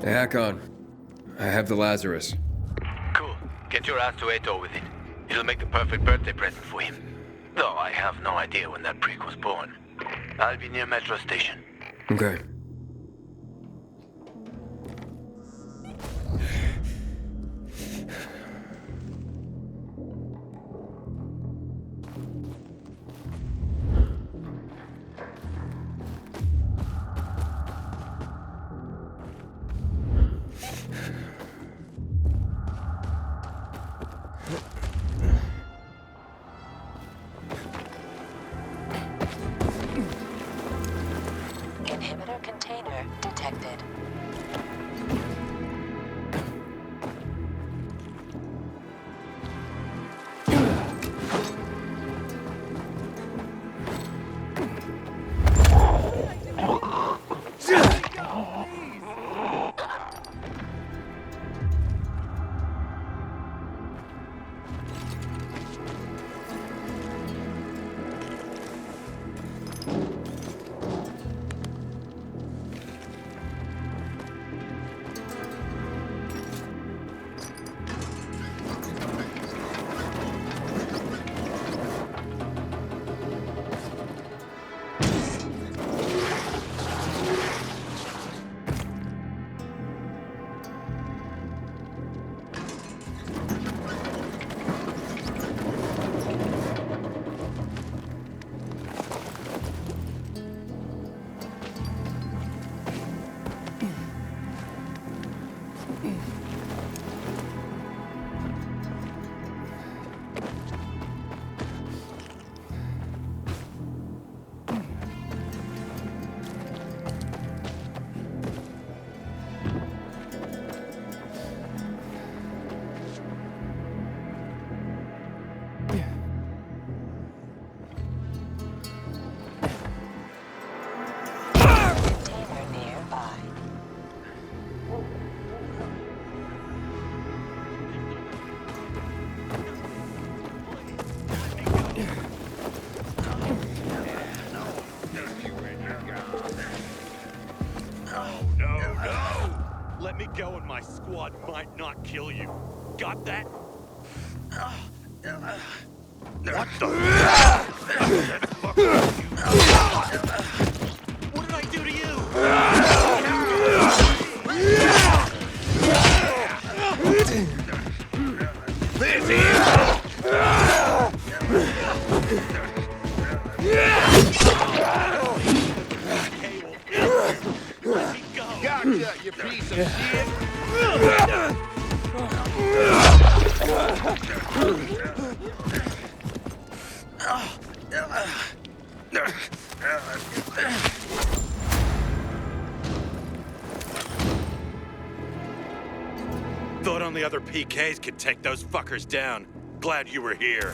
Hey, Hakon. I have the Lazarus. Cool. Get your ass to Ato with it. It'll make the perfect birthday present for him. Though I have no idea when that prick was born. I'll be near Metro Station. Okay. Inhibitor container detected. Container nearby. No! Let me go and my squad might not kill you. Got that? What the? What did I do to you? This Gotcha, you piece of shit! Thought only other PKs could take those fuckers down. Glad you were here.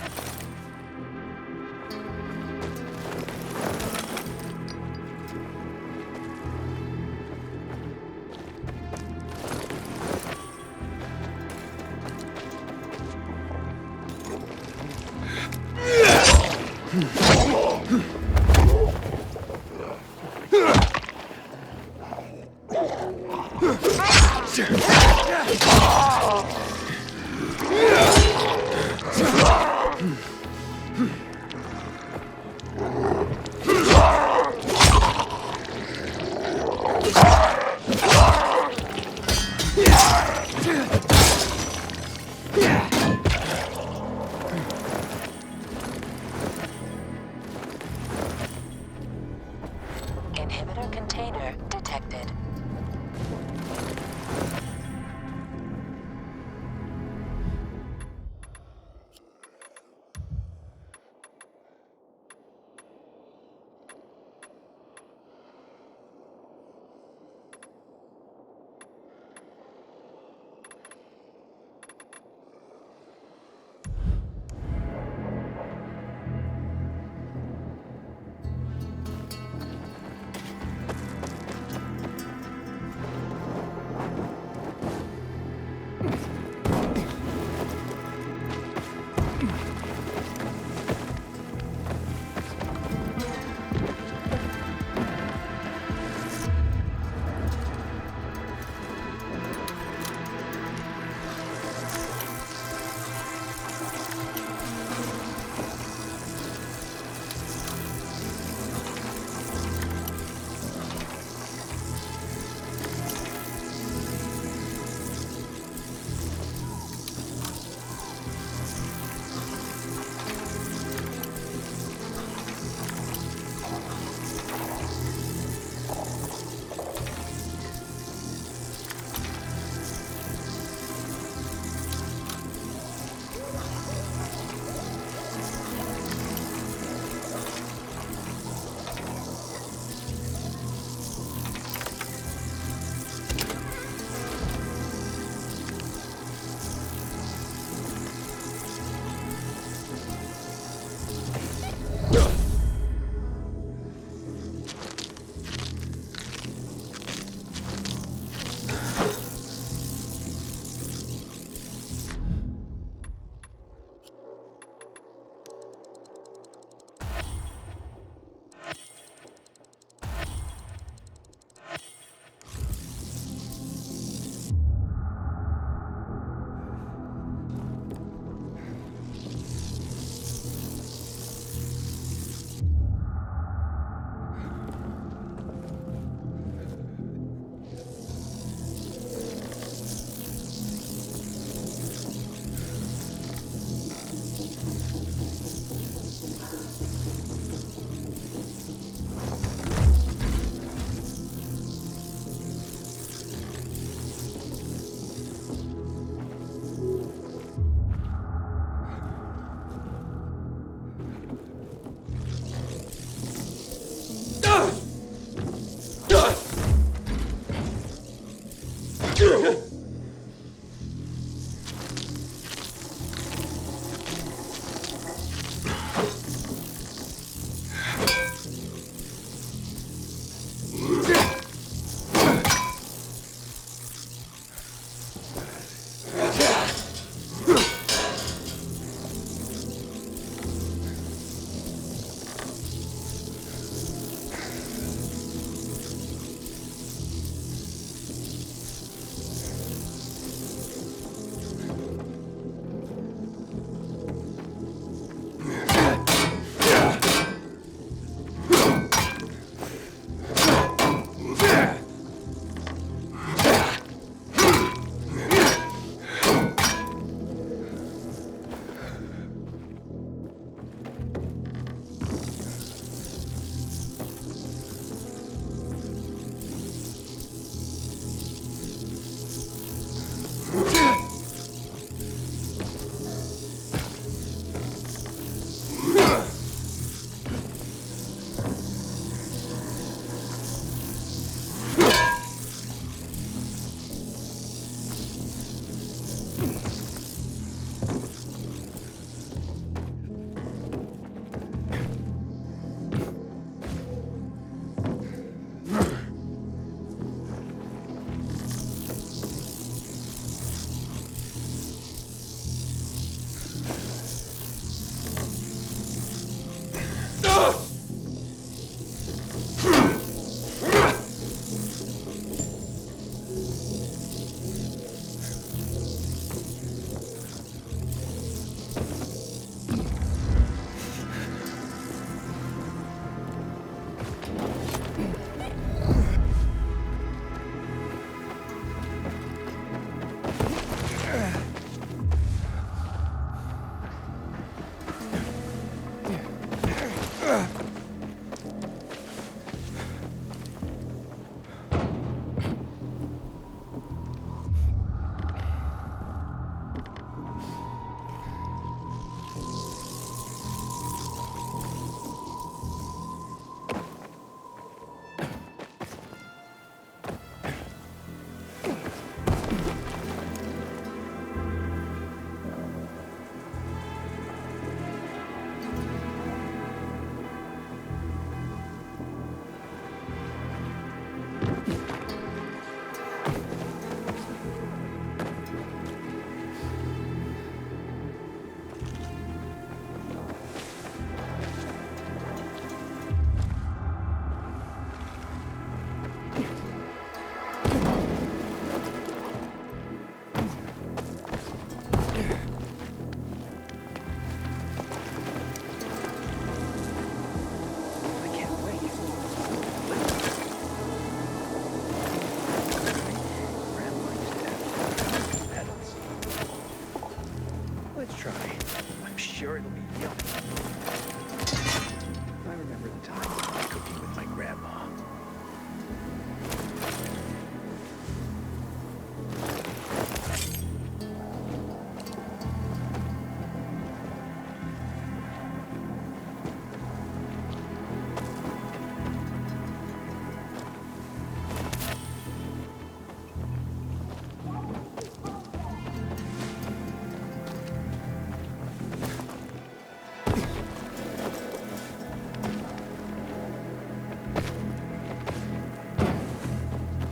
Inhibitor container detected.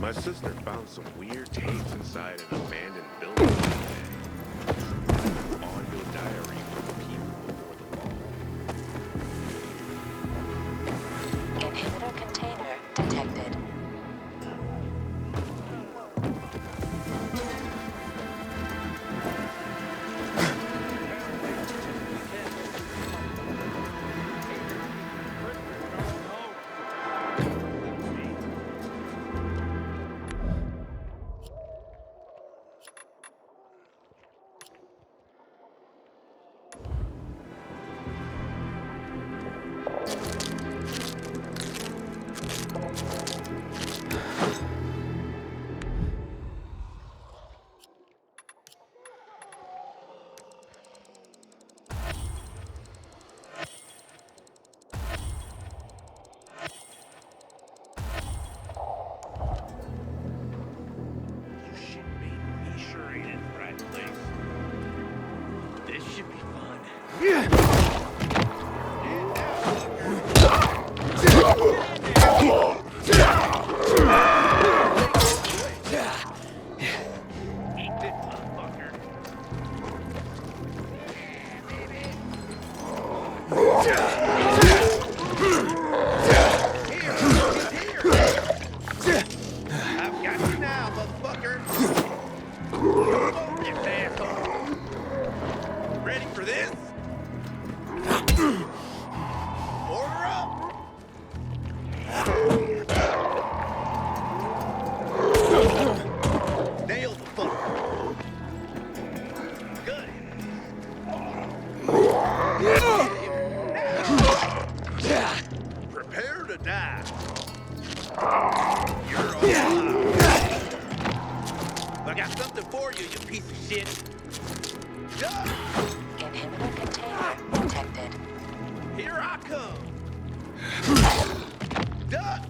My sister found some weird tapes inside an abandoned building. Audio diary from people before the fall. Inhibitor container detected. Prepare to die. You're alive. I got something for you, you piece of shit. Inhibitor container detected. Here I come. Duck.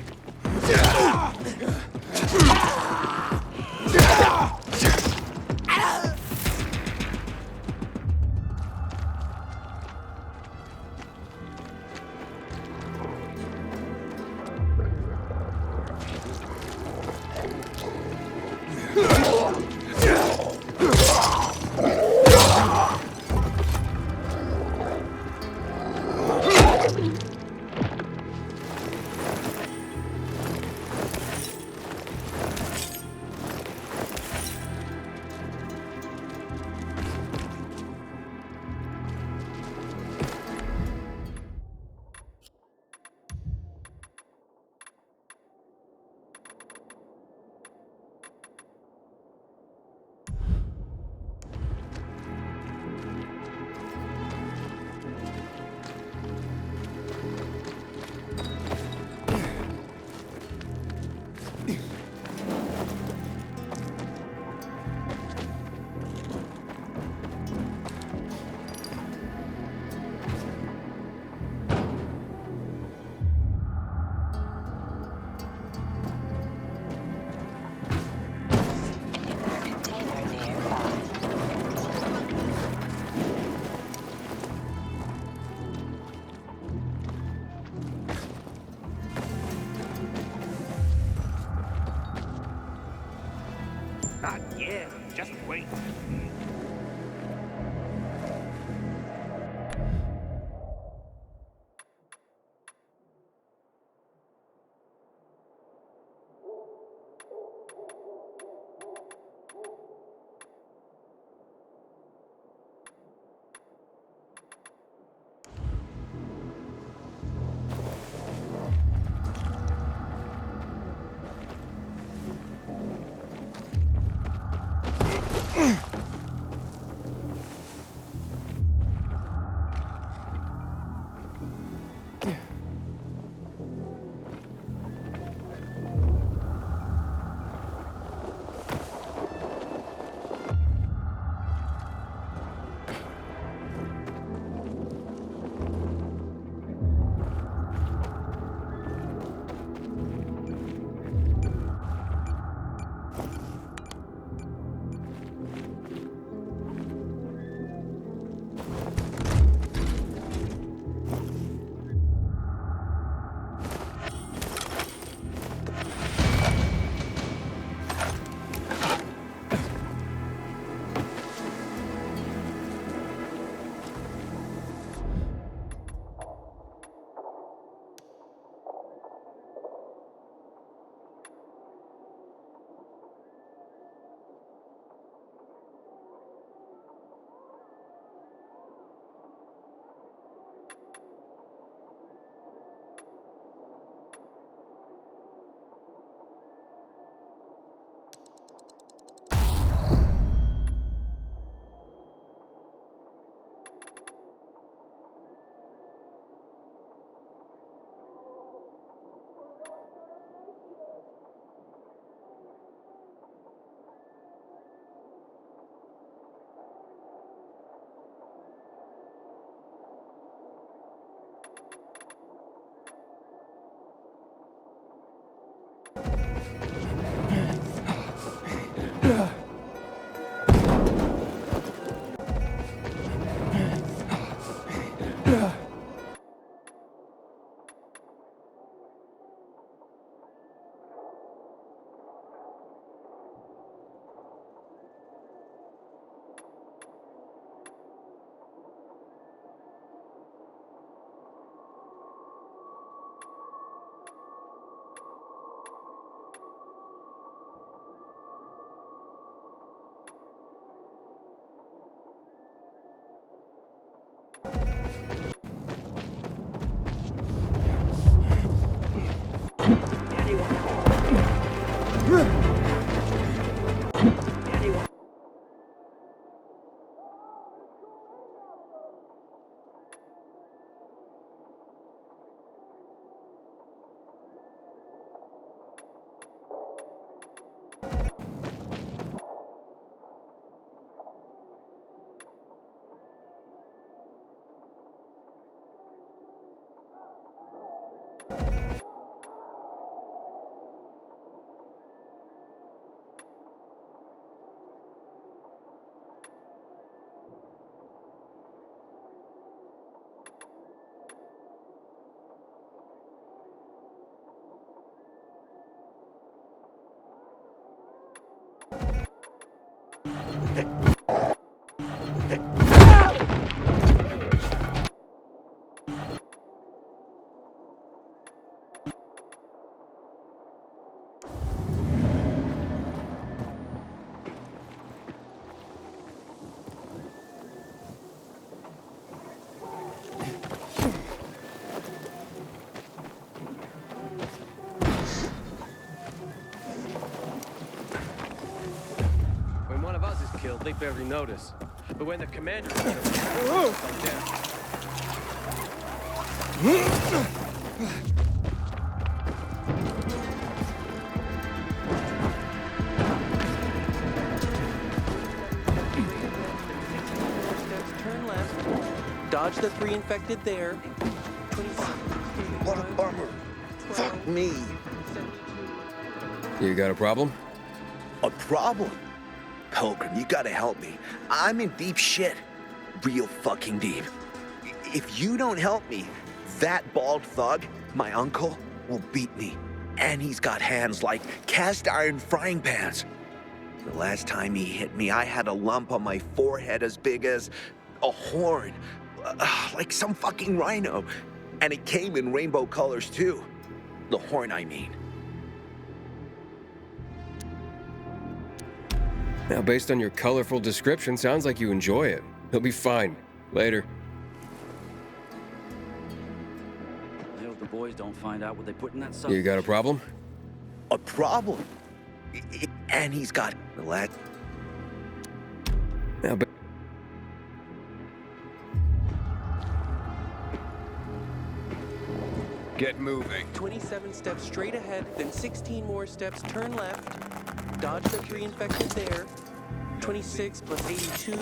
Not yet. Just wait. When one of us is killed, they barely notice. But when the commander is killed, it's like that. Turn left. Dodge the 3 infected there. 26. What a bummer. Fuck me. You got a problem? A problem? Pilgrim, you gotta help me. I'm in deep shit. Real fucking deep. If you don't help me, that bald thug, my uncle, will beat me. And he's got hands like cast iron frying pans. The last time he hit me, I had a lump on my forehead as big as a horn. Like some fucking rhino. And it came in rainbow colors too. The horn, I mean. Now, based on your colorful description, sounds like you enjoy it. He'll be fine. Later. I hope the boys don't find out what they put in that stuff. You got a problem? A problem? And he's got the last. Now, get moving. 27 steps straight ahead, then 16 more steps, turn left. Dodge the 3 infected there. 26 plus 82,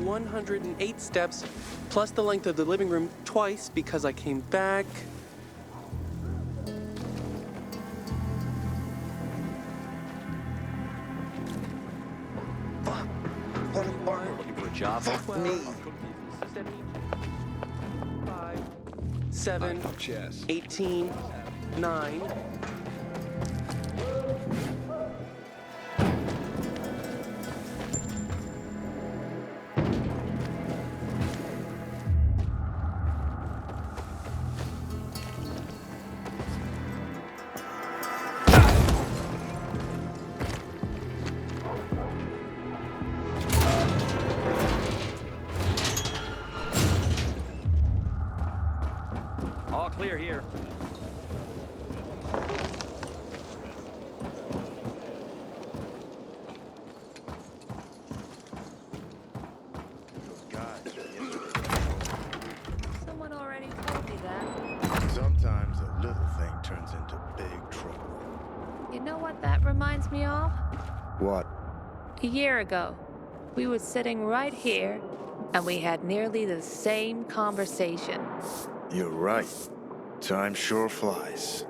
108 steps, plus the length of the living room twice because I came back. What a bummer. Looking for a job? Fuck me. 5, 7, Chess. 18, 9. All clear here. Someone already told me that. Sometimes a little thing turns into big trouble. You know what that reminds me of? What? A year ago, we were sitting right here, and we had nearly the same conversation. You're right. Time sure flies.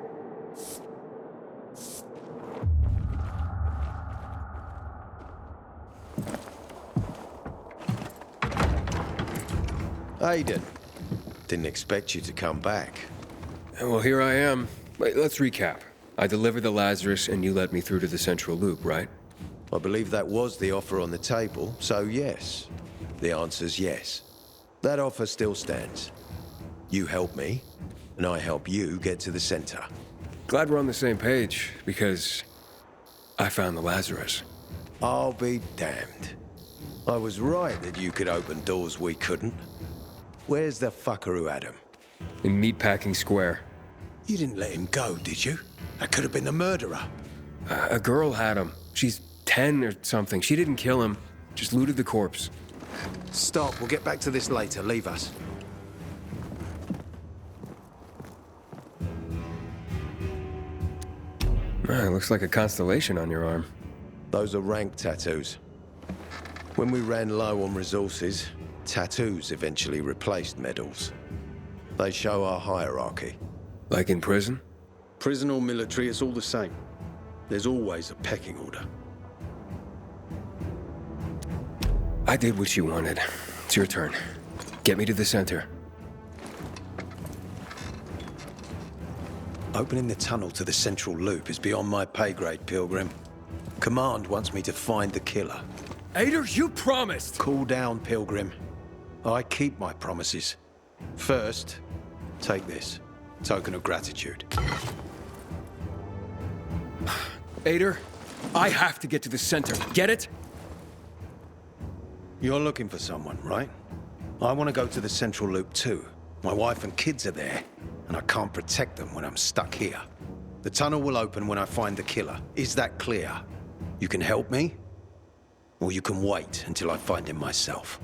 Aiden, didn't expect you to come back. Well, here I am. Wait, let's recap. I delivered the Lazarus and you let me through to the central loop, right? I believe that was the offer on the table, so yes. The answer's yes. That offer still stands. You help me, and I help you get to the center. Glad we're on the same page, because I found the Lazarus. I'll be damned. I was right that you could open doors we couldn't. Where's the fucker who had him? In Meatpacking Square. You didn't let him go, did you? That could have been the murderer. A girl had him. She's 10 or something. She didn't kill him, just looted the corpse. Stop, we'll get back to this later. Leave us. It looks like a constellation on your arm. Those are rank tattoos. When we ran low on resources, tattoos eventually replaced medals. They show our hierarchy. Like in prison? Prison or military, it's all the same. There's always a pecking order. I did what you wanted. It's your turn. Get me to the center. Opening the tunnel to the central loop is beyond my pay grade, Pilgrim. Command wants me to find the killer. Ader, you promised! Cool down, Pilgrim. I keep my promises. First, take this. Token of gratitude. Ader, I have to get to the center. Get it? You're looking for someone, right? I want to go to the central loop too. My wife and kids are there, and I can't protect them when I'm stuck here. The tunnel will open when I find the killer. Is that clear? You can help me, or you can wait until I find him myself.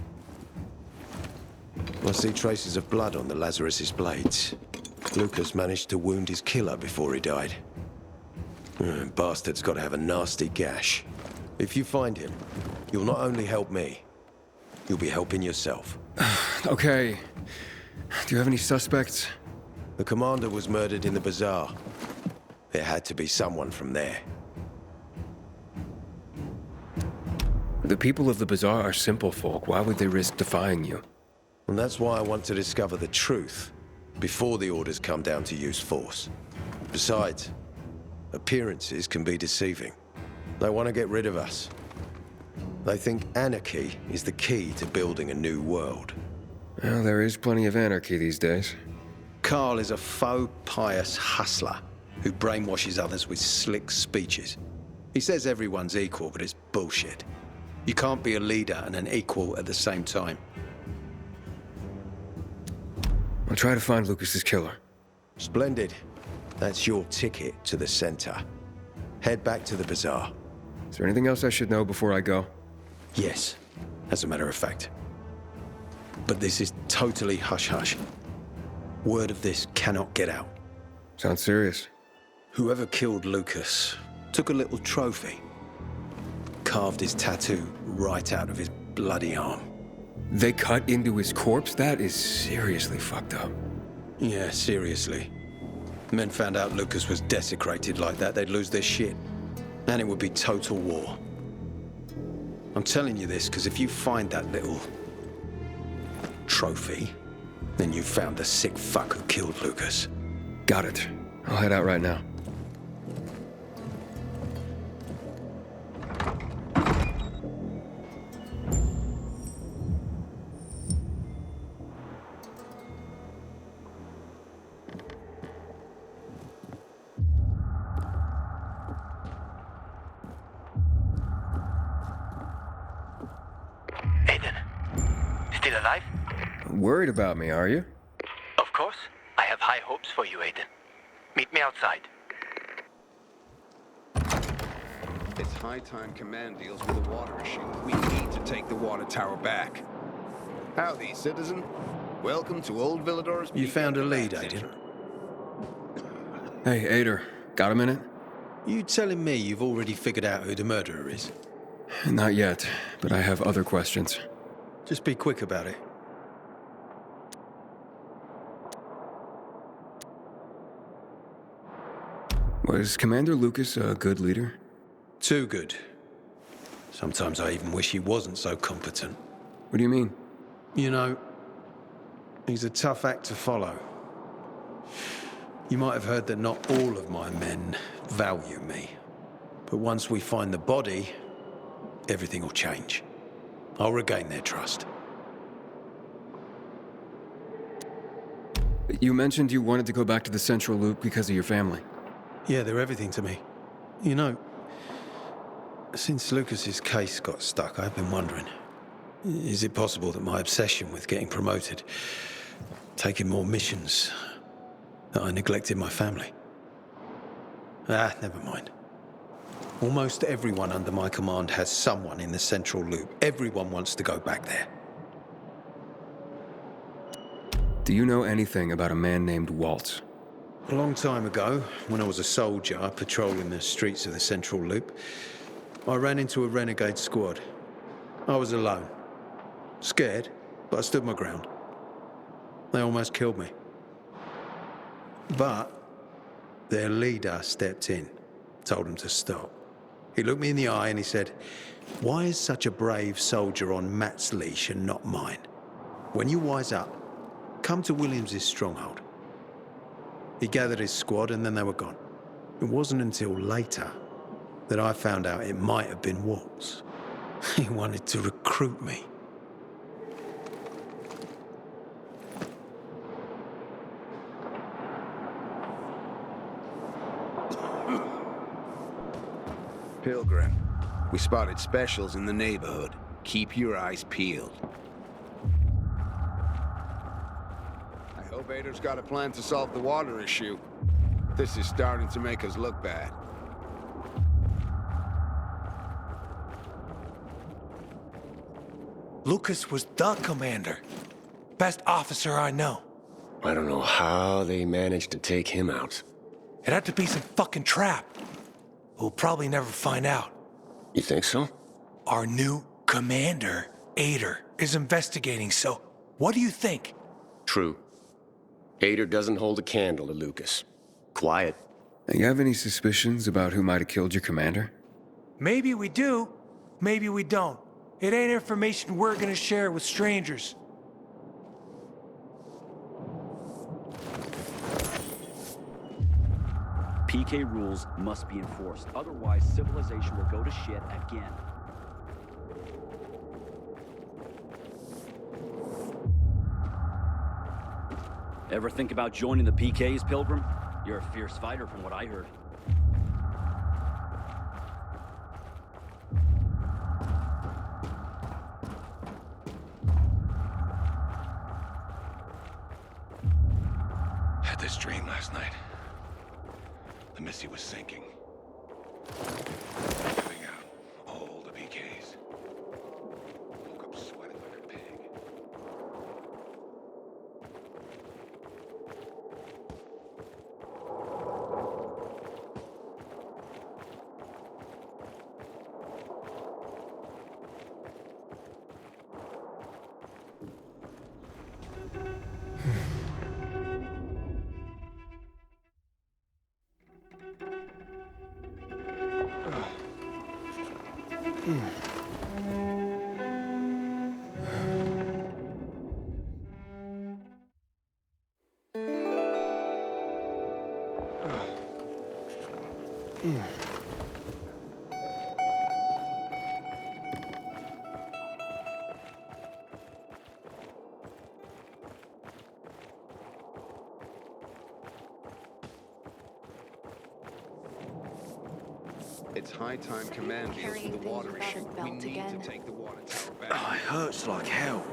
I see traces of blood on the Lazarus's blades. Lucas managed to wound his killer before he died. Bastard's got to have a nasty gash. If you find him, you'll not only help me, you'll be helping yourself. Okay. Do you have any suspects? The commander was murdered in the bazaar. There had to be someone from there. The people of the bazaar are simple folk. Why would they risk defying you? And that's why I want to discover the truth before the orders come down to use force. Besides, appearances can be deceiving. They want to get rid of us. They think anarchy is the key to building a new world. Well, there is plenty of anarchy these days. Carl is a faux pious hustler who brainwashes others with slick speeches. He says everyone's equal, but it's bullshit. You can't be a leader and an equal at the same time. I'll try to find Lucas's killer. Splendid. That's your ticket to the center. Head back to the bazaar. Is there anything else I should know before I go? Yes, as a matter of fact. But this is totally hush-hush. Word of this cannot get out. Sounds serious. Whoever killed Lucas took a little trophy. Carved his tattoo right out of his bloody arm. They cut into his corpse? That is seriously fucked up. Yeah, seriously. Men found out Lucas was desecrated like that, they'd lose their shit. And it would be total war. I'm telling you this because if you find that little trophy, then you found the sick fuck who killed Lucas. Got it. I'll head out right now. Aiden, still alive? Worried about me, are you? Of course. I have high hopes for you, Aiden. Meet me outside. It's high time Command deals with a water issue. We need to take the water tower back. Howdy, citizen. Welcome to Old Villador's... You found a lead, Aiden. Hey, Ader, got a minute? You telling me you've already figured out who the murderer is? Not yet, but I have other questions. Just be quick about it. Was Commander Lucas a good leader? Too good. Sometimes I even wish he wasn't so competent. What do you mean? You know, He's a tough act to follow. You might have heard that not all of my men value me. But once we find the body, everything will change. I'll regain their trust. You mentioned you wanted to go back to the Central Loop because of your family. Yeah, they're everything to me. You know, since Lucas's case got stuck, I've been wondering, is it possible that my obsession with getting promoted, taking more missions, that I neglected my family? Never mind. Almost everyone under my command has someone in the Central Loop. Everyone wants to go back there. Do you know anything about a man named Waltz? A long time ago, when I was a soldier patrolling the streets of the Central Loop, I ran into a renegade squad. I was alone. Scared, but I stood my ground. They almost killed me. But their leader stepped in, told them to stop. He looked me in the eye and he said, "Why is such a brave soldier on Matt's leash and not mine? When you wise up, come to Williams' stronghold." He gathered his squad and then they were gone. It wasn't until later that I found out it might have been Waltz. He wanted to recruit me. Pilgrim, we spotted specials in the neighborhood. Keep your eyes peeled. I hope Ader's got a plan to solve the water issue. This is starting to make us look bad. Lucas was the commander. Best officer I know. I don't know how they managed to take him out. It had to be some fucking trap. We'll probably never find out. You think so? Our new commander, Ader, is investigating, so what do you think? True. Ader doesn't hold a candle to Lucas. Quiet. You have any suspicions about who might have killed your commander? Maybe we do, maybe we don't. It ain't information we're gonna share with strangers. PK rules must be enforced. Otherwise, civilization will go to shit again. Ever think about joining the PKs, Pilgrim? You're a fierce fighter from what I heard. Had this dream last night. The Missy was sinking. Giving out all the PKs. Woke up sweating like a pig. It's high time command deals with the water issue. We need to take the water tower back. Oh, it hurts like hell.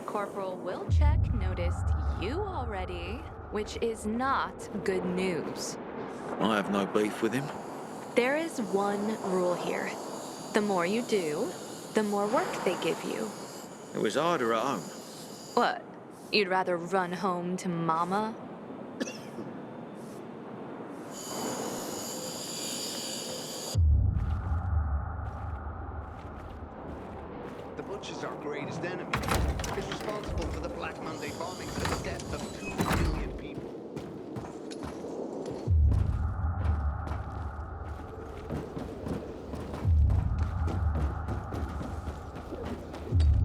Corporal Wilczek noticed you already, which is not good news. I have no beef with him. There is one rule here. The more you do, the more work they give you. It was harder at home. What? You'd rather run home to Mama? The Butcher's our greatest enemy. He's responsible for the Black Monday bombings and the death of 2 million people.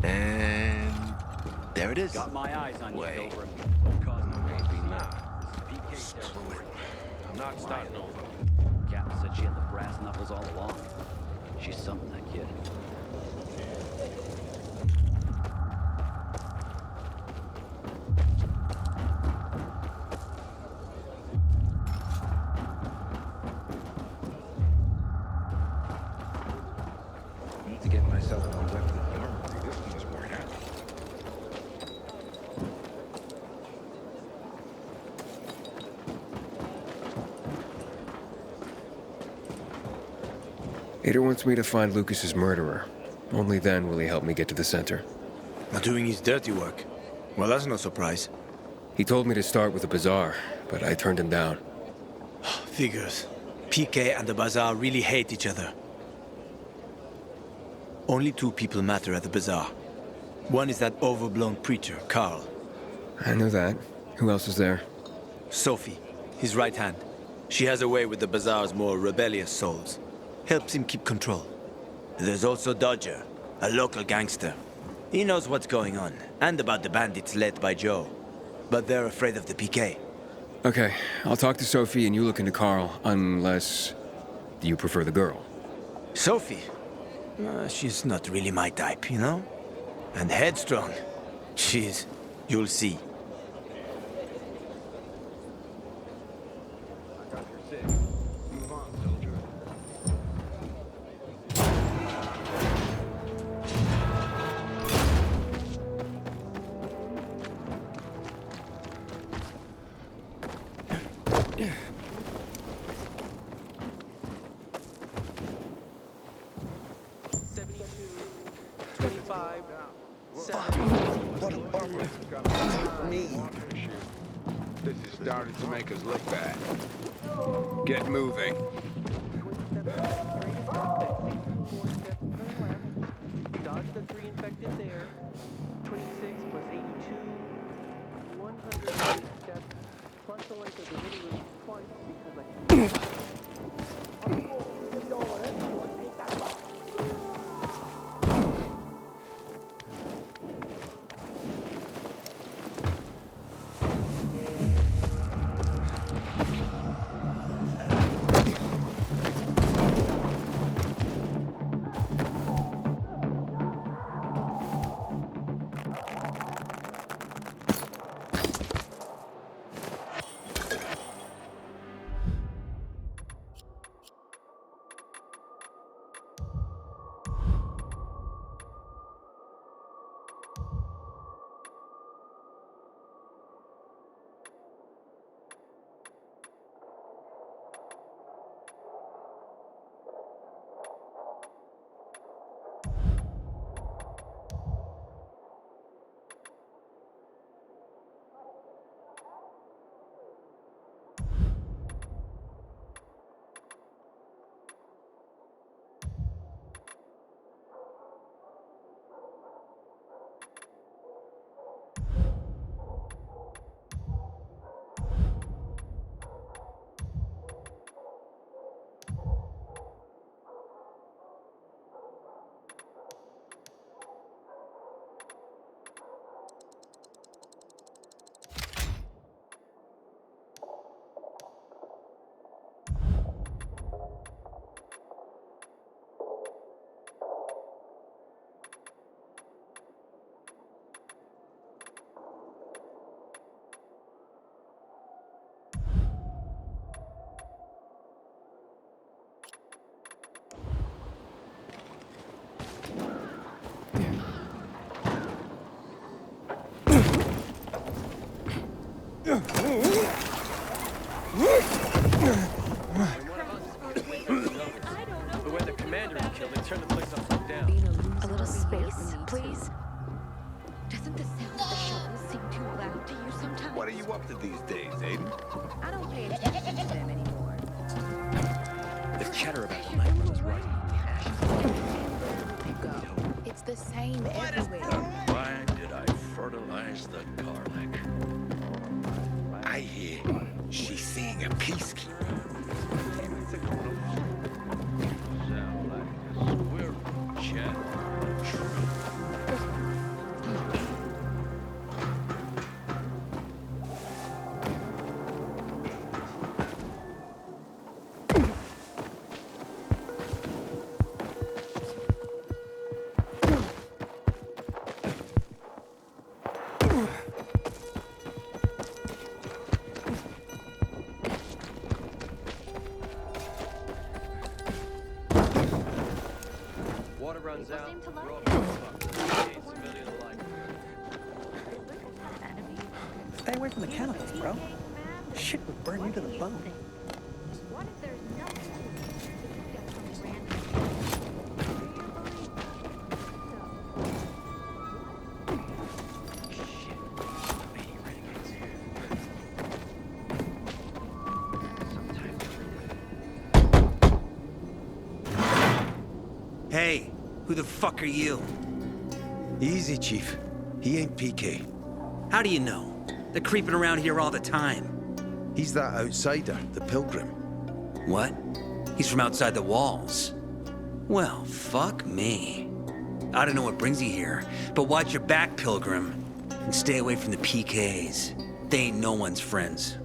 And there it it is. Got my eyes on you, Wait. Pilgrim. Won't cause no Maybe trouble. not. PK's there. I'm not starting over. Captain said she had the brass knuckles all along. She's something, that kid. I need to get myself on weapon armor. This one was worn out. Ader wants me to find Lucas's murderer. Only then will he help me get to the center. Not doing his dirty work. Well, that's no surprise. He told me to start with the bazaar, but I turned him down. Figures. PK and the bazaar really hate each other. Only two people matter at the bazaar. One is that overblown preacher, Carl. I know that. Who else is there? Sophie, his right hand. She has a way with the bazaar's more rebellious souls. Helps him keep control. There's also Dodger, a local gangster. He knows what's going on, and about the bandits led by Joe. But they're afraid of the PK. Okay, I'll talk to Sophie and you look into Carl, unless you prefer the girl. Sophie? She's not really my type, you know? And headstrong. You'll see. Move on, soldier. This is starting to make us look bad. Get moving. Dodge the 3 infected there. 26 plus 82. 108 steps. Plus the length of the video loop twice because I... But when the commander is killed, they turn the place upside down. A little space, please. Doesn't the sound of the shuttles seem too loud to you sometimes? What are you up to these days, Aiden? I don't pay attention to them anymore. The chatter about the night was right. It's the same everywhere. Why did I fertilize the garlic? I hear she's seeing a peacekeeper. Sound like a squirrel chatting the truth. Water runs out. We're all fucked. PKs, civilian alike. Stay away from the cannibals, bro. Shit would burn you to the bone. What if there's nothing? Hey, who the fuck are you? Easy, Chief. He ain't PK. How do you know? They're creeping around here all the time. He's that outsider, the Pilgrim. What? He's from outside the walls. Well, fuck me. I don't know what brings you here, but watch your back, Pilgrim. And stay away from the PKs. They ain't no one's friends.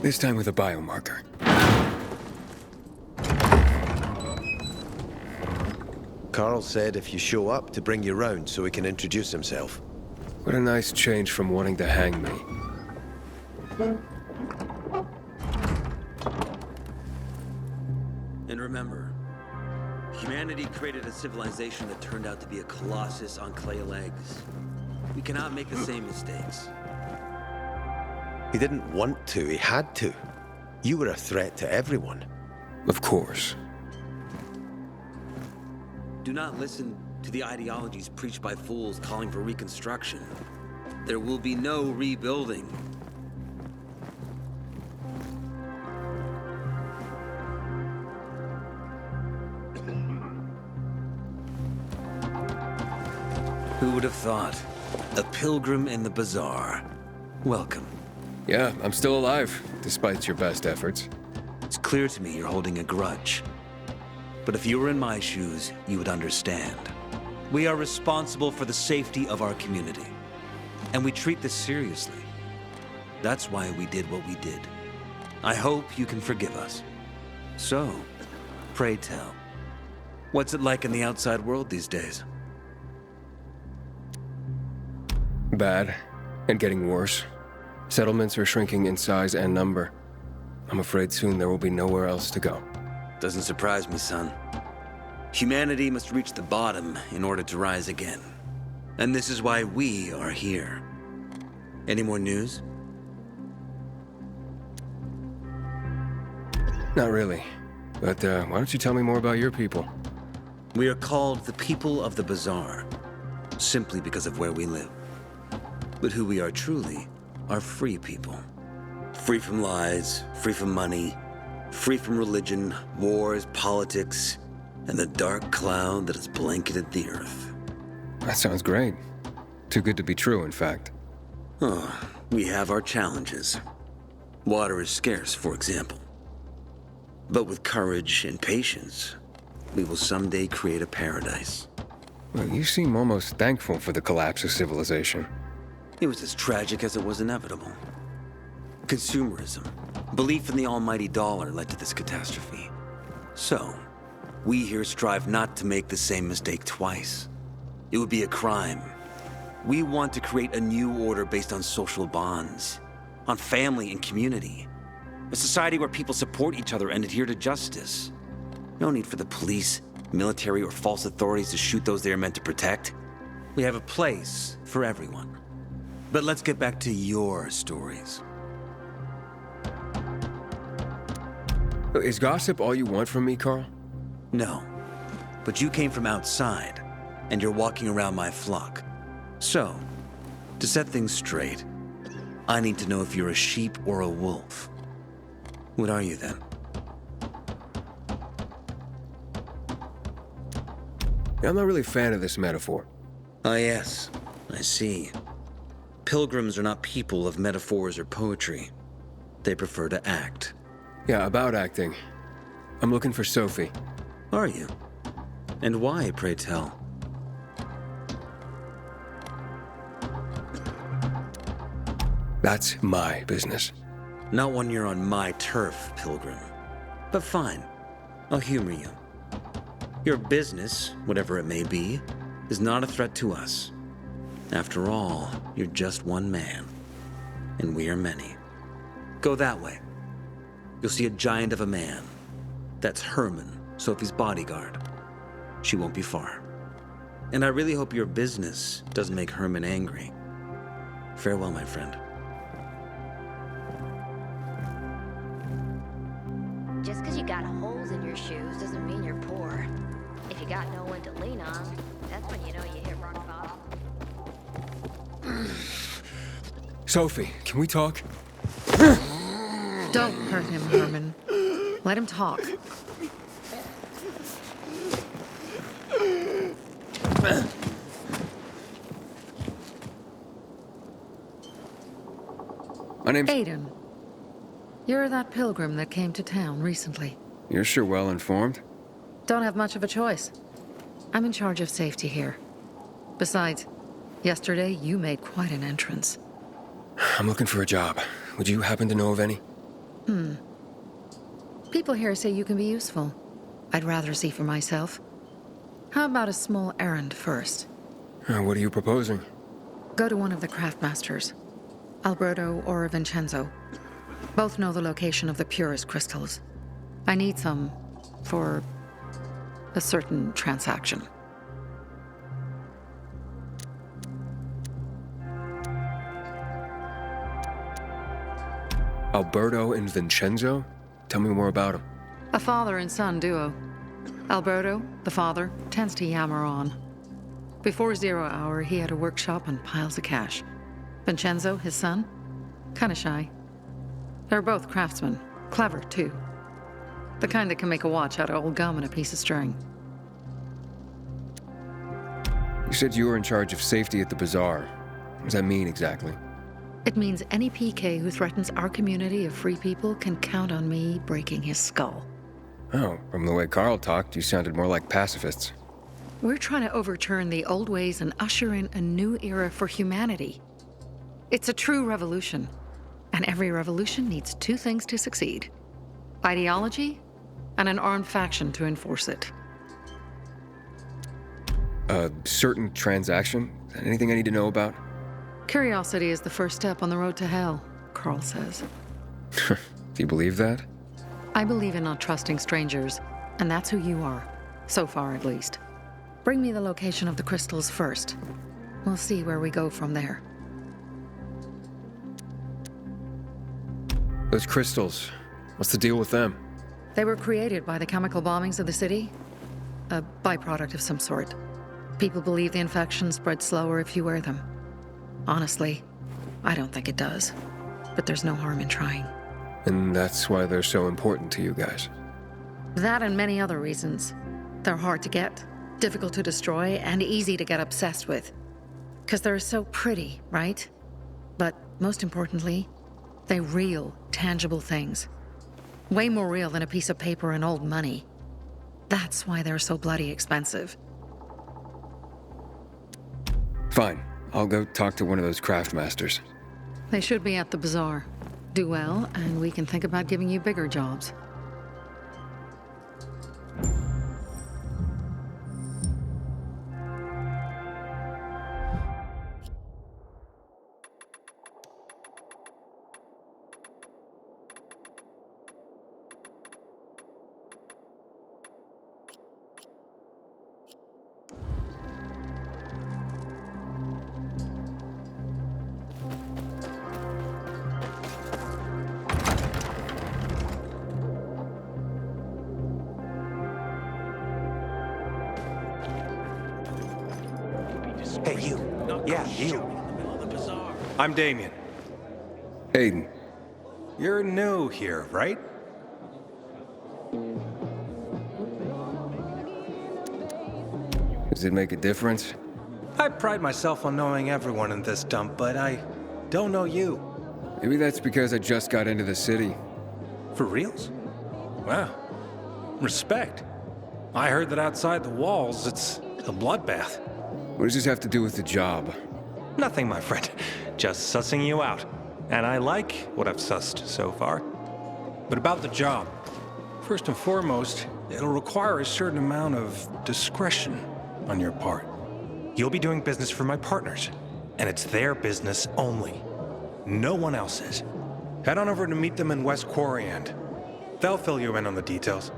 This time with a biomarker. Carl said if you show up to bring you round so he can introduce himself. What a nice change from wanting to hang me. And remember, humanity created a civilization that turned out to be a colossus on clay legs. We cannot make the same mistakes. He didn't want to, he had to. You were a threat to everyone. Of course. Do not listen to the ideologies preached by fools calling for reconstruction. There will be no rebuilding. Who would have thought? A pilgrim in the bazaar. Welcome. Yeah, I'm still alive, despite your best efforts. It's clear to me you're holding a grudge. But if you were in my shoes, you would understand. We are responsible for the safety of our community. And we treat this seriously. That's why we did what we did. I hope you can forgive us. So, pray tell, what's it like in the outside world these days? Bad, and getting worse. Settlements are shrinking in size and number. I'm afraid soon there will be nowhere else to go. Doesn't surprise me, son. Humanity must reach the bottom in order to rise again. And this is why we are here. Any more news? Not really. But why don't you tell me more about your people? We are called the people of the bazaar, simply because of where we live. But who we are truly are free people. Free from lies, free from money, free from religion, wars, politics, and the dark cloud that has blanketed the earth. That sounds great. Too good to be true, in fact. Oh, we have our challenges. Water is scarce, for example. But with courage and patience, we will someday create a paradise. Well, you seem almost thankful for the collapse of civilization. It was as tragic as it was inevitable. Consumerism, belief in the almighty dollar led to this catastrophe. So, we here strive not to make the same mistake twice. It would be a crime. We want to create a new order based on social bonds, on family and community. A society where people support each other and adhere to justice. No need for the police, military, or false authorities to shoot those they are meant to protect. We have a place for everyone. But let's get back to your stories. Is gossip all you want from me, Carl? No. But you came from outside, and you're walking around my flock. So, to set things straight, I need to know if you're a sheep or a wolf. What are you then? I'm not really a fan of this metaphor. Ah, yes. I see. Pilgrims are not people of metaphors or poetry. They prefer to act. Yeah, about acting. I'm looking for Sophie. Are you? And why, pray tell? That's my business. Not when you're on my turf, Pilgrim. But fine. I'll humor you. Your business, whatever it may be, is not a threat to us. After all, you're just one man. And we are many. Go that way. You'll see a giant of a man. That's Herman, Sophie's bodyguard. She won't be far. And I really hope your business doesn't make Herman angry. Farewell, my friend. Just because you got holes in your shoes doesn't mean you're poor. If you got no one to lean on, that's when you know you hit rock bottom. Sophie, can we talk? Don't hurt him, Herman. Let him talk. My name's... Aiden. You're that pilgrim that came to town recently. You're sure well informed. Don't have much of a choice. I'm in charge of safety here. Besides, yesterday you made quite an entrance. I'm looking for a job. Would you happen to know of any? People here say you can be useful. I'd rather see for myself. How about a small errand first? What are you proposing? Go to one of the craftmasters. Alberto or Vincenzo. Both know the location of the purest crystals. I need some for a certain transaction. Alberto and Vincenzo? Tell me more about them. A father and son duo. Alberto, the father, tends to yammer on. Before 0 hour, he had a workshop and piles of cash. Vincenzo, his son, kinda shy. They're both craftsmen, clever too. The kind that can make a watch out of old gum and a piece of string. You said you were in charge of safety at the bazaar. What does that mean exactly? It means any PK who threatens our community of free people can count on me breaking his skull. Oh, from the way Carl talked, you sounded more like pacifists. We're trying to overturn the old ways and usher in a new era for humanity. It's a true revolution, and every revolution needs two things to succeed: ideology and an armed faction to enforce it. A certain transaction? Anything I need to know about? Curiosity is the first step on the road to hell, Carl says. Do you believe that? I believe in not trusting strangers, and that's who you are. So far, at least. Bring me the location of the crystals first. We'll see where we go from there. Those crystals, what's the deal with them? They were created by the chemical bombings of the city. A byproduct of some sort. People believe the infection spreads slower if you wear them. Honestly, I don't think it does. But there's no harm in trying. And that's why they're so important to you guys. That and many other reasons. They're hard to get, difficult to destroy, and easy to get obsessed with. Because they're so pretty, right? But most importantly, they're real, tangible things. Way more real than a piece of paper and old money. That's why they're so bloody expensive. Fine. I'll go talk to one of those craftmasters. They should be at the bazaar. Do well, and we can think about giving you bigger jobs. Hey, you. Yeah, you. I'm Damien. Aiden. You're new here, right? Does it make a difference? I pride myself on knowing everyone in this dump, but I don't know you. Maybe that's because I just got into the city. For reals? Wow. Respect. I heard that outside the walls, it's a bloodbath. What does this have to do with the job? Nothing, my friend. Just sussing you out. And I like what I've sussed so far. But about the job. First and foremost, it'll require a certain amount of discretion on your part. You'll be doing business for my partners, and it's their business only. No one else's. Head on over to meet them in West Quarry End. They'll fill you in on the details.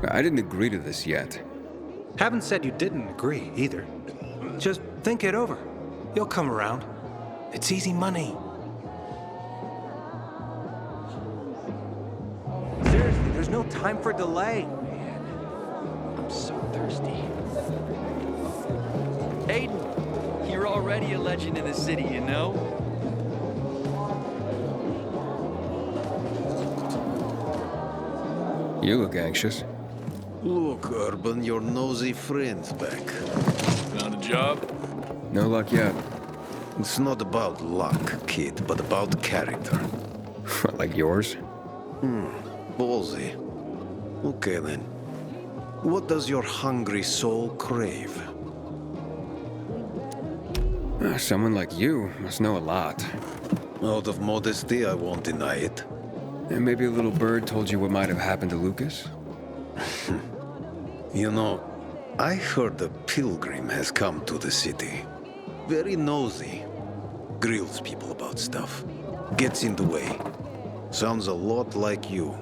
I didn't agree to this yet. Haven't said you didn't agree, either. Just think it over. You'll come around. It's easy money. Seriously, there's no time for delay. Man, I'm so thirsty. Aiden, you're already a legend in the city, you know? You look anxious. Look, Urban, your nosy friend's back. Found a job? No luck yet. It's not about luck, kid, but about character. Like yours? Ballsy. Okay, then. What does your hungry soul crave? Someone like you must know a lot. Out of modesty, I won't deny it. And maybe a little bird told you what might have happened to Lucas? You know, I heard a pilgrim has come to the city. Very nosy. Grills people about stuff. Gets in the way. Sounds a lot like you.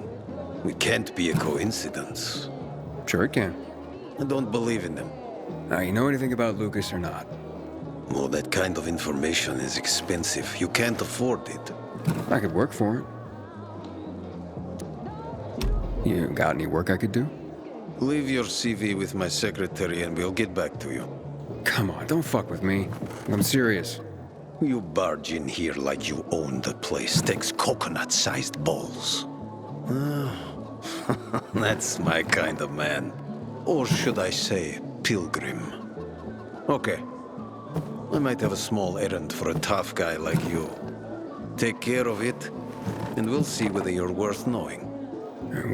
It can't be a coincidence. Sure it can. I don't believe in them. Now, you know anything about Lucas or not? Well, that kind of information is expensive. You can't afford it. I could work for it. You got any work I could do? Leave your CV with my secretary and we'll get back to you. Come on, don't fuck with me. I'm serious. You barge in here like you own the place. Takes coconut-sized balls. That's my kind of man. Or should I say, pilgrim. Okay. I might have a small errand for a tough guy like you. Take care of it, and we'll see whether you're worth knowing.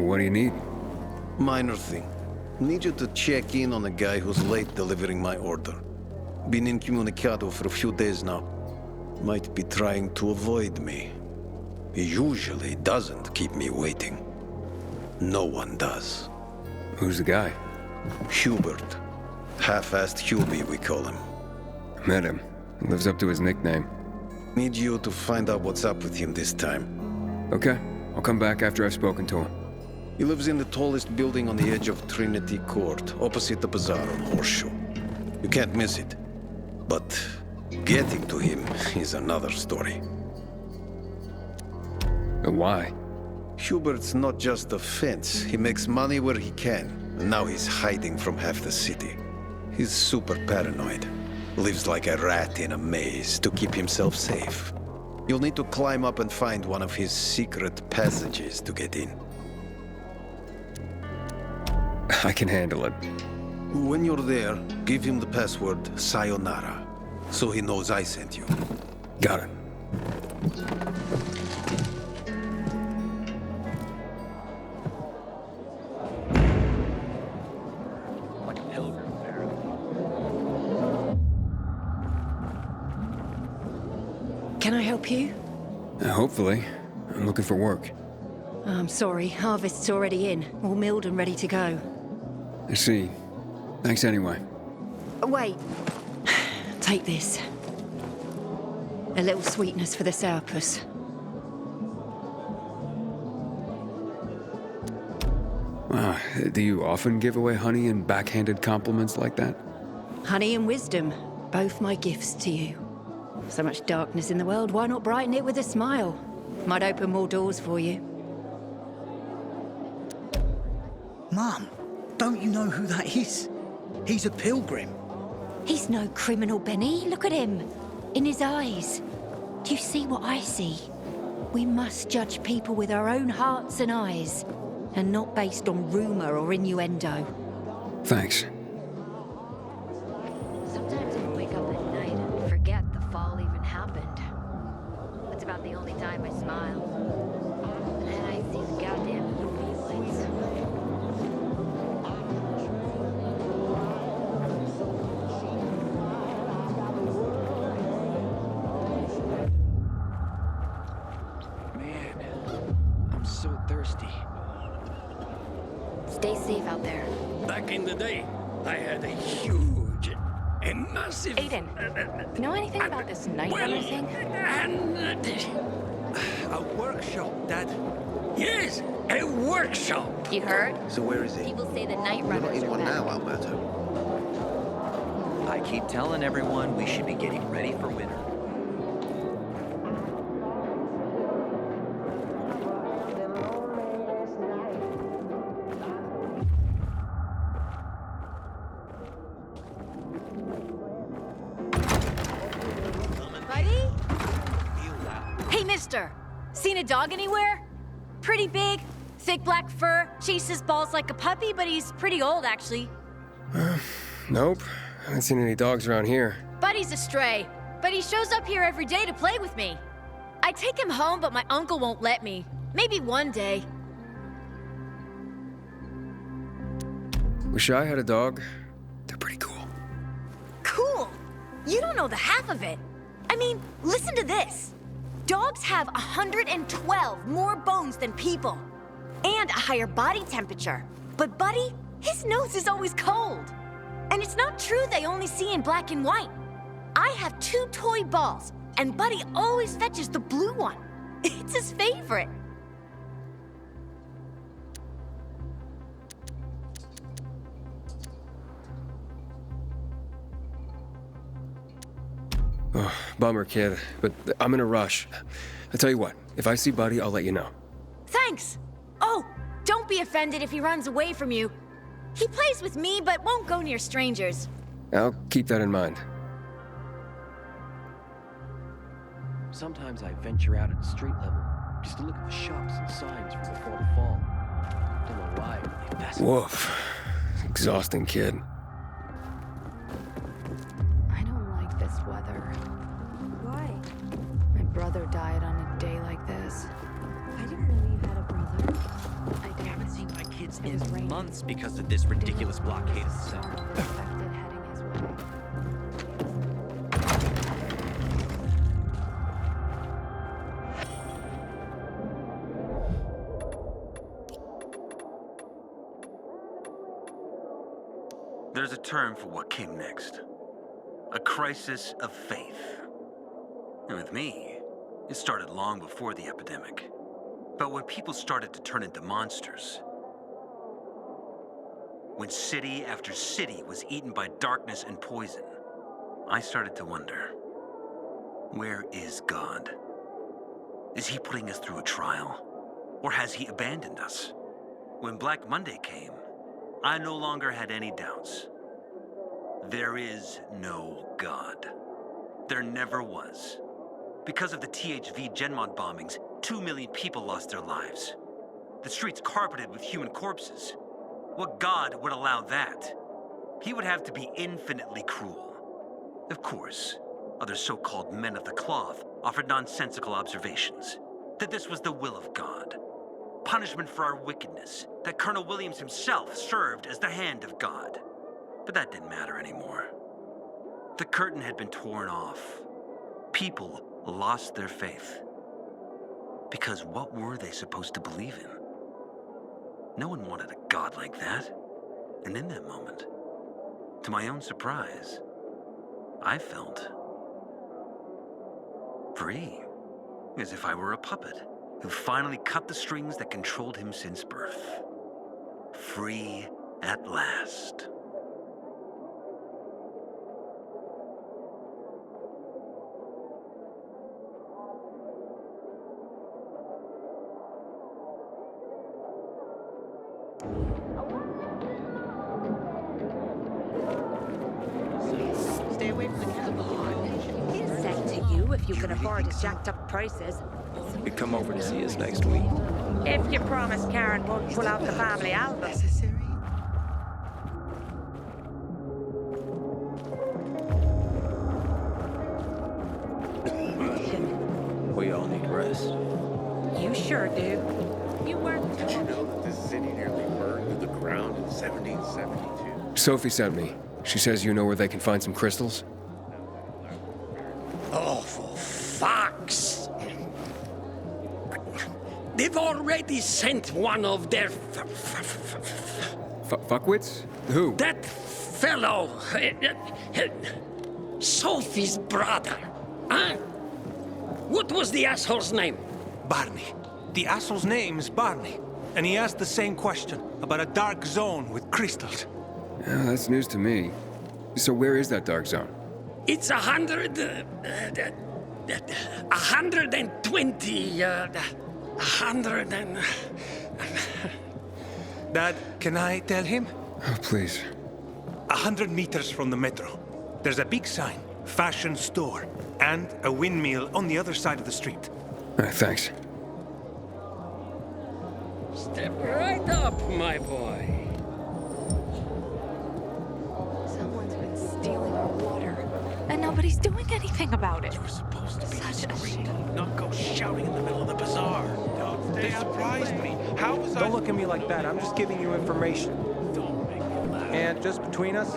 What do you need? Minor thing. Need you to check in on a guy who's late delivering my order. Been incommunicado for a few days now. Might be trying to avoid me. He usually doesn't keep me waiting. No one does. Who's the guy? Hubert. Half-assed Hubie, we call him. Met him. Lives up to his nickname. Need you to find out what's up with him this time. Okay. I'll come back after I've spoken to him. He lives in the tallest building on the edge of Trinity Court, opposite the bazaar on Horseshoe. You can't miss it. But getting to him is another story. Why? Hubert's not just a fence. He makes money where he can. And now he's hiding from half the city. He's super paranoid. Lives like a rat in a maze to keep himself safe. You'll need to climb up and find one of his secret passages to get in. I can handle it. When you're there, give him the password Sayonara, so he knows I sent you. Got it. Like a pilgrim, apparently. Can I help you? Hopefully. I'm looking for work. I'm sorry, harvest's already in, all milled and ready to go. I see. Thanks anyway. Wait. Take this. A little sweetness for the sourpuss. Do you often give away honey and backhanded compliments like that? Honey and wisdom, both my gifts to you. So much darkness in the world, why not brighten it with a smile? Might open more doors for you. Mum, don't you know who that is? He's a pilgrim. He's no criminal, Benny. Look at him. In his eyes. Do you see what I see? We must judge people with our own hearts and eyes, and not based on rumor or innuendo. Thanks. Sometimes I wake up at night and forget the fall even happened. That's about the only time I smile. And then I see the goddamn movie lights. I'm so thirsty. Stay safe out there. Back in the day, I had a huge and massive... Aiden, know anything about this Night Runner thing? A workshop, Dad. Yes, A workshop! You heard? So where is he? People say the night You're not runners in are one back. now, Alberto. I keep telling everyone we should be getting ready for winter. Buddy? Hey, mister. Seen a dog anywhere? Pretty big, thick black fur, chases balls like a puppy, but he's pretty old, actually. Nope. Haven't seen any dogs around here. Buddy's a stray, but he shows up here every day to play with me. I take him home, but my uncle won't let me. Maybe one day. Wish I had a dog. They're pretty cool. Cool! You don't know the half of it. I mean, listen to this. Dogs have 112 more bones than people, and a higher body temperature. But Buddy, his nose is always cold. And it's not true they only see in black and white. I have 2 toy balls, and Buddy always fetches the blue one. It's his favorite. Oh, bummer, kid, but I'm in a rush. I tell you what, if I see Buddy, I'll let you know. Thanks. Oh, don't be offended if he runs away from you. He plays with me, but won't go near strangers. I'll keep that in mind. Sometimes I venture out at street level, just to look at the shops and signs from before the fall. Don't know why, but they fascinate me. Woof. Exhausting, kid. I don't like this weather. Why? My brother died on a day like this. I didn't know you had a brother. I haven't seen my kids It was in raining. months because of this ridiculous blockade of the Storm center. was affected heading his way. There's a term for what came next. A crisis of faith. And with me, it started long before the epidemic. But when people started to turn into monsters, when city after city was eaten by darkness and poison, I started to wonder, where is God? Is he putting us through a trial? Or has he abandoned us? When Black Monday came, I no longer had any doubts. There is no God. There never was. Because of the THV Genmont bombings, 2 million people lost their lives. The streets carpeted with human corpses. What God would allow that? He would have to be infinitely cruel. Of course, other so-called men of the cloth offered nonsensical observations. That this was the will of God. Punishment for our wickedness. That Colonel Williams himself served as the hand of God. But that didn't matter anymore. The curtain had been torn off. People lost their faith. Because what were they supposed to believe in? No one wanted a God like that. And in that moment, to my own surprise, I felt free. As if I were a puppet who finally cut the strings that controlled him since birth. Free at last. Stay away from the camera. He'll sell to you if you can afford his jacked up prices. You come over to see us next week. If you promise Karen won't pull out the family album. We all need rest. You sure do. You weren't. Did you know that this city nearly burned to the ground in 1772? Sophie sent me. She says you know where they can find some crystals? Oh, for fuck's... They've already sent one of their... Fuckwits? Who? That fellow... Sophie's brother. Huh? What was the asshole's name? Barney. The asshole's name is Barney. and he asked the same question about a dark zone with crystals. Yeah, that's news to me. So where is that dark zone? It's 120, 100 and... Dad, can I tell him? Oh, please. 100 meters from the metro. There's a big sign, fashion store, and a windmill on the other side of the street. Thanks. Step right up, my boy. Someone's been stealing our water, and nobody's doing anything about it. You're supposed to be Such a shame. not go shouting in the middle of the bazaar. They surprised me. How was Don't look at me like that. I'm just giving you information. And just between us,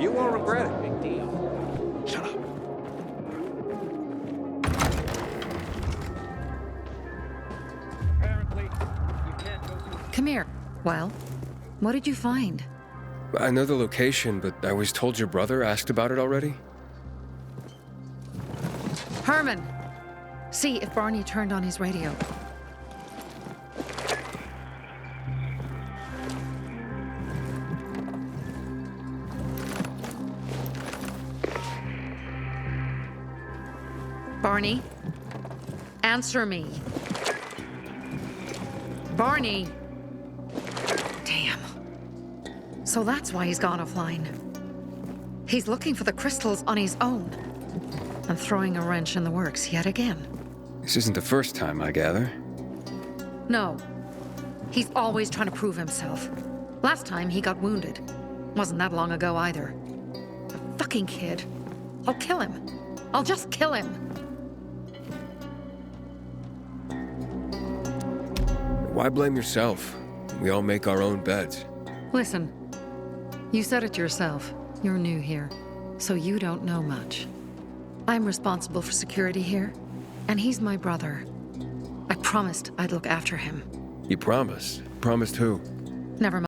you won't regret it. Big deal. Shut up. Come here. Well, what did you find? I know the location, but I was told your brother asked about it already. Herman! See if Barney turned on his radio. Barney? Answer me. Barney! Damn. So that's why he's gone offline. He's looking for the crystals on his own. And throwing a wrench in the works yet again. This isn't the first time, I gather. No. He's always trying to prove himself. Last time he got wounded. Wasn't that long ago either. The fucking kid. I'll kill him. I'll just kill him. Why blame yourself? We all make our own beds. Listen, you said it yourself. You're new here, so you don't know much. I'm responsible for security here, and he's my brother. I promised I'd look after him. You promised? Promised who? Never mind.